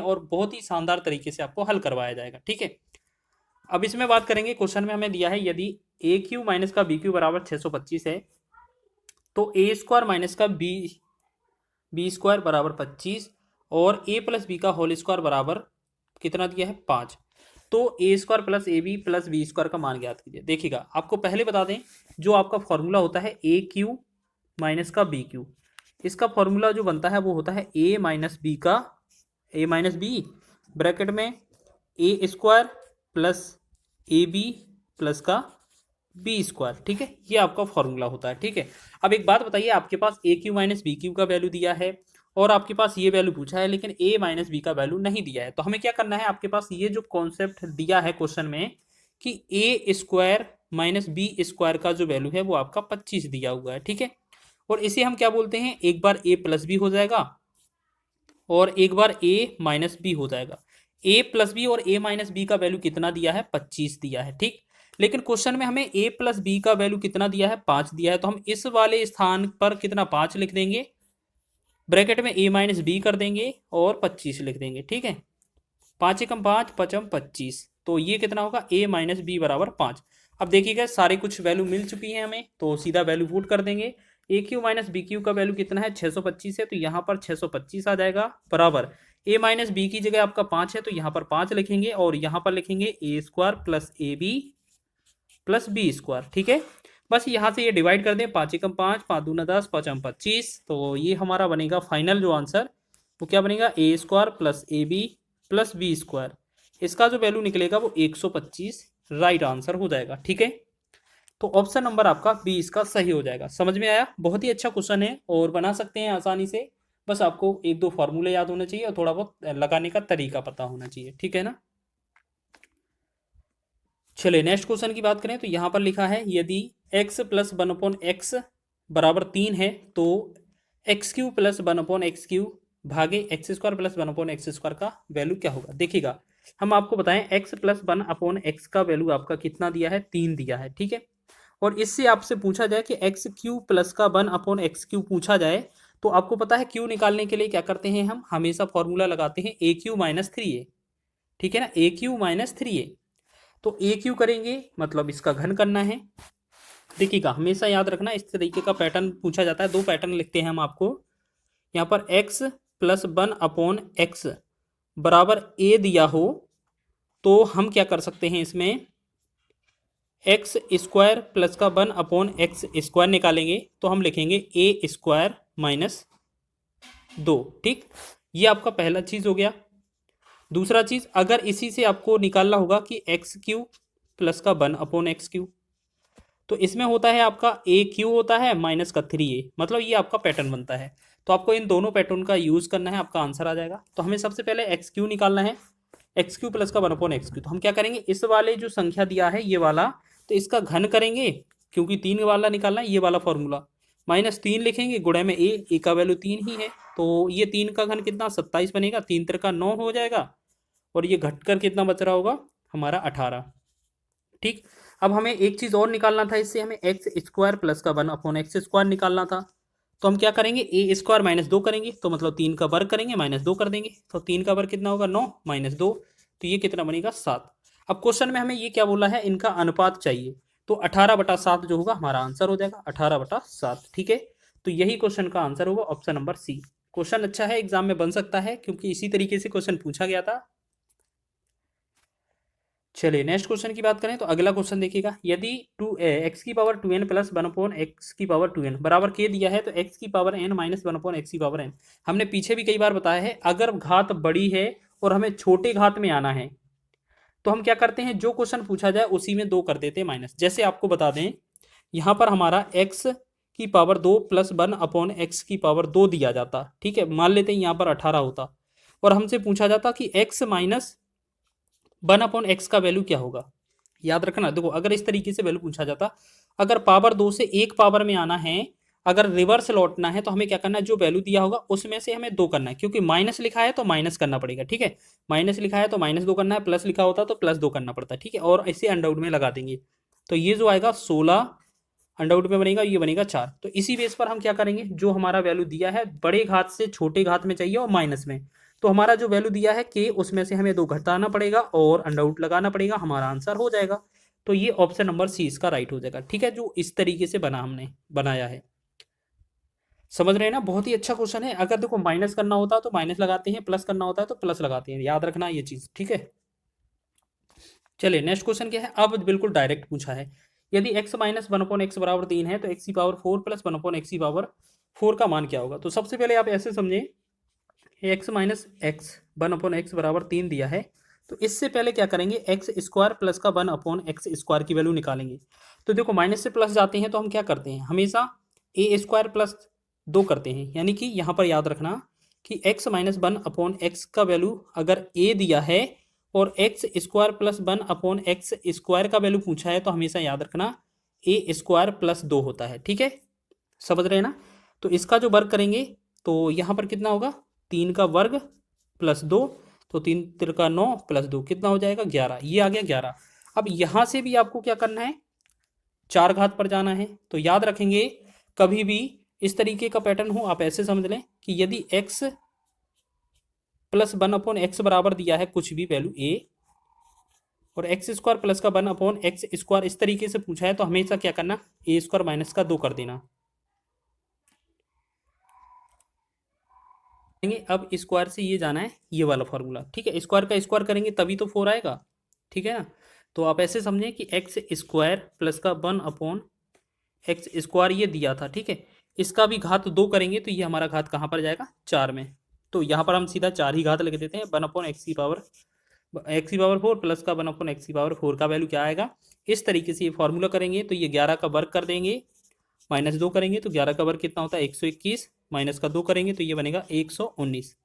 और बहुत ही शानदार तरीके से आपको हल करवाया जाएगा। ठीक है, अब इसमें बात करेंगे, क्वेश्चन में हमें दिया है यदि ए क्यू माइनस का बी क्यू बराबर 625 है तो ए स्क्वायर माइनस का बी स्क्वायर बराबर 25 और ए प्लस बी का होल स्क्वायर बराबर कितना दिया है 5। तो a square plus a b plus b square का मान ज्ञात कीजिए। देखिएगा, आपको पहले बता दें जो आपका फॉर्मूला होता है ए क्यू माइनस का बी क्यू, इसका फॉर्मूला जो बनता है वो होता है ए माइनस बी ब्रैकेट में a square plus a b plus का बी स्क्वायर। ठीक है, ये आपका फॉर्मूला होता है। ठीक है, अब एक बात बताइए, आपके पास ए क्यू माइनस बी क्यू का वैल्यू दिया है और आपके पास ये वैल्यू पूछा है लेकिन ए माइनस बी का वैल्यू नहीं दिया है, तो हमें क्या करना है, आपके पास ये जो कॉन्सेप्ट दिया है क्वेश्चन में कि ए स्क्वायर माइनस बी स्क्वायर का जो वैल्यू है वो आपका 25 दिया हुआ है। ठीक है, और इसे हम क्या बोलते हैं, एक बार ए प्लस बी हो जाएगा और एक बार ए माइनस बी हो जाएगा। ए प्लस बी और ए माइनस बी का वैल्यू कितना दिया है, 25 दिया है। ठीक, लेकिन क्वेश्चन में हमें ए प्लस बी का वैल्यू कितना दिया है, 5 दिया है, तो हम इस वाले स्थान पर कितना 5 लिख देंगे, ब्रैकेट में ए माइनस बी कर देंगे और 25 लिख देंगे। ठीक है, 5 एकम 5 पचम 25, तो ये कितना होगा ए माइनस बी बराबर 5। अब देखिएगा सारे कुछ वैल्यू मिल चुकी है हमें, तो सीधा वैल्यू पुट कर देंगे। ए क्यू माइनस बी क्यू का वैल्यू कितना है, 625 है, तो यहाँ पर 625 आ जाएगा बराबर ए माइनस बी की जगह आपका 5 है तो यहाँ पर 5 लिखेंगे और यहाँ पर लिखेंगे a square plus a b plus b square. ठीक है, बस यहाँ से ये डिवाइड कर दें, 5 एकम 5 5 दूना 10 5 25, तो ये हमारा बनेगा फाइनल जो आंसर वो क्या बनेगा, a square plus a b plus b square, इसका जो वैल्यू निकलेगा वो 125 राइट आंसर हो जाएगा। ठीक है, तो ऑप्शन नंबर आपका बी इसका सही हो जाएगा। समझ में आया, बहुत ही अच्छा क्वेश्चन है और बना सकते हैं आसानी से, बस आपको एक दो फॉर्मूले याद होने चाहिए और थोड़ा बहुत लगाने का तरीका पता होना चाहिए। ठीक है ना, चलिए नेक्स्ट क्वेश्चन की बात करें तो यहाँ पर लिखा है यदि x प्लस 1/x बराबर 3 है तो x cube plus 1/x cube भागे x square plus 1/x square का वैल्यू क्या होगा। देखिएगा, हम आपको बताएं x प्लस 1/x का वैल्यू आपका कितना दिया है, 3 दिया है। ठीक है, और इससे आपसे पूछा जाए कि एक्स क्यू प्लस का 1/x क्यू पूछा जाए तो आपको पता है क्यू निकालने के लिए क्या करते हैं, हम हमेशा फॉर्मूला लगाते हैं ए क्यू माइनस 3a। ठीक है ना, ए क्यू माइनस 3a, तो ए क्यू करेंगे मतलब इसका घन करना है। देखिएगा, हमेशा याद रखना इस तरीके का पैटर्न पूछा जाता है, दो पैटर्न लिखते हैं हम आपको। यहाँ पर x प्लस 1/x बराबर a दिया हो तो हम क्या कर सकते हैं, इसमें एक्स स्क्वायर प्लस का 1/x स्क्वायर निकालेंगे तो हम लिखेंगे ए स्क्वायर माइनस 2। ठीक, ये आपका पहला चीज हो गया। दूसरा चीज, अगर इसी से आपको निकालना होगा कि एक्स क्यू प्लस का 1/x क्यू, तो इसमें होता है आपका ए क्यू होता है माइनस का 3a, मतलब ये आपका पैटर्न बनता है। तो आपको इन दोनों पैटर्न का यूज करना है, आपका आंसर आ जाएगा। तो हमें सबसे पहले एक्स क्यू निकालना है, एक्स क्यू प्लस का 1/x क्यू, तो हम क्या करेंगे, इस वाले जो संख्या दिया है ये वाला, तो इसका घन करेंगे क्योंकि 3 वाला निकालना है, ये वाला फॉर्मूला माइनस 3 लिखेंगे, गुणा में ए का वैल्यू 3 ही है, तो ये 3 का घन कितना 27 बनेगा, 3 त्रिका 9 हो जाएगा और ये घटकर कितना बच रहा होगा हमारा 18। ठीक, अब हमें एक चीज और निकालना था, इससे हमें एक्स स्क्वायर प्लस का 1/x स्क्वायर निकालना था, तो हम क्या करेंगे, ए स्क्वायर माइनस 2 करेंगे, तो मतलब 3 का वर्ग करेंगे माइनस 2 कर देंगे, तो 3 का वर्ग कितना होगा 9 माइनस 2, तो ये कितना बनेगा 7। अब क्वेश्चन में हमें ये क्या बोला है, इनका अनुपात चाहिए, तो 18/7 जो होगा हमारा आंसर हो जाएगा 18/7। ठीक है, तो यही क्वेश्चन का आंसर होगा ऑप्शन नंबर सी। क्वेश्चन अच्छा है, एग्जाम में बन सकता है क्योंकि इसी तरीके से क्वेश्चन पूछा गया था। चलिए नेक्स्ट क्वेश्चन की बात करें तो अगला क्वेश्चन देखिएगा, यदि एक्स की पावर 2n प्लस 1/x की पावर 2n बराबर के दिया है तो x की पावर n माइनस 1/x की पावर n। हमने पीछे भी कई बार बताया है, अगर घात बड़ी है और हमें छोटे घात में आना है तो हम क्या करते हैं, जो क्वेश्चन पूछा जाए उसी में 2 कर देते हैं माइनस। जैसे आपको बता दें, यहाँ पर हमारा x की पावर 2 प्लस 1/x की पावर 2 दिया जाता। ठीक है, मान लेते हैं यहाँ पर 18 होता और हमसे पूछा जाता कि x माइनस 1/x का वैल्यू क्या होगा। याद रखना, देखो अगर इस तरीके से वैल्यू पूछा जाता, अगर पावर 2 से 1 पावर में आना है, अगर रिवर्स लौटना है तो हमें क्या करना है, जो वैल्यू दिया होगा उसमें से हमें 2 करना है, क्योंकि माइनस लिखा है तो माइनस करना पड़ेगा। ठीक है, माइनस लिखा है तो माइनस 2 करना है, प्लस लिखा होता तो प्लस 2 करना पड़ता है। ठीक है, और इसे अंडरवुड में लगा देंगे, तो ये जो आएगा 16 अंडरवुड में बनेगा, ये बनेगा 4। तो इसी बेस पर हम क्या करेंगे, जो हमारा वैल्यू दिया है बड़े घात से छोटे घात में चाहिए और माइनस में, तो हमारा जो वैल्यू दिया है k, उसमें से हमें 2 घटाना पड़ेगा और अंडर रूट लगाना पड़ेगा, हमारा आंसर हो जाएगा। तो ये ऑप्शन नंबर सी इसका राइट हो जाएगा। ठीक है, जो इस तरीके से हमने बनाया है, समझ रहे हैं ना। बहुत ही अच्छा क्वेश्चन है। अगर देखो माइनस करना होता है तो माइनस लगाते हैं, प्लस करना होता है तो प्लस लगाते हैं, याद रखना ये चीज। ठीक है, चलिए नेक्स्ट क्वेश्चन क्या है। अब बिल्कुल डायरेक्ट पूछा है, यदि x माइनस 1/x बराबर 3 है तो x⁴ प्लस 1/x⁴ का मान क्या होगा। तो सबसे पहले आप ऐसे समझें, x माइनस एक्स 1/x बराबर 3 दिया है, तो इससे पहले क्या करेंगे, x² प्लस का 1/x² की वैल्यू निकालेंगे। तो देखो माइनस से प्लस जाते हैं तो हम क्या करते हैं, हमेशा a² प्लस 2 करते हैं, यानी कि यहाँ पर याद रखना कि x माइनस 1/x का वैल्यू अगर a दिया है और x² प्लस 1/x² का वैल्यू पूछा है तो हमेशा याद रखना a² प्लस 2 होता है। ठीक है, समझ रहे हैं ना। तो इसका जो वर्ग करेंगे तो यहाँ पर कितना होगा, 3 का वर्ग प्लस 2, तो 3 तिरका 9 प्लस 2 कितना हो जाएगा 11, ये आ गया 11। अब यहाँ से भी आपको क्या करना है, 4 घात पर जाना है। तो याद रखेंगे कभी भी इस तरीके का पैटर्न हो, आप ऐसे समझ लें कि यदि x प्लस 1/x बराबर दिया है कुछ भी वैल्यू a और x² प्लस का 1/x² इस तरीके से पूछा है तो हमेशा क्या करना, a² माइनस का 2 कर देना। अब स्क्वायर से ये जाना है, ये वाला फॉर्मूला। ठीक है, स्क्वायर का स्क्वायर करेंगे तभी तो 4 आएगा। ठीक है ना, तो आप ऐसे समझें कि x² प्लस का 1/x² ये दिया था। ठीक है, इसका भी घात 2 करेंगे तो ये हमारा घात कहाँ पर जाएगा, 4 में। तो यहाँ पर हम सीधा 4 ही घात लिख देते हैं। 1/x⁴ प्लस का 1/x⁴ का वैल्यू क्या आएगा, इस तरीके से ये फॉर्मूला करेंगे तो ये 11 का वर्ग कर देंगे, -2 करेंगे तो 11 का वर्ग कितना होता है 121, माइनस का 2 करेंगे तो ये बनेगा 119।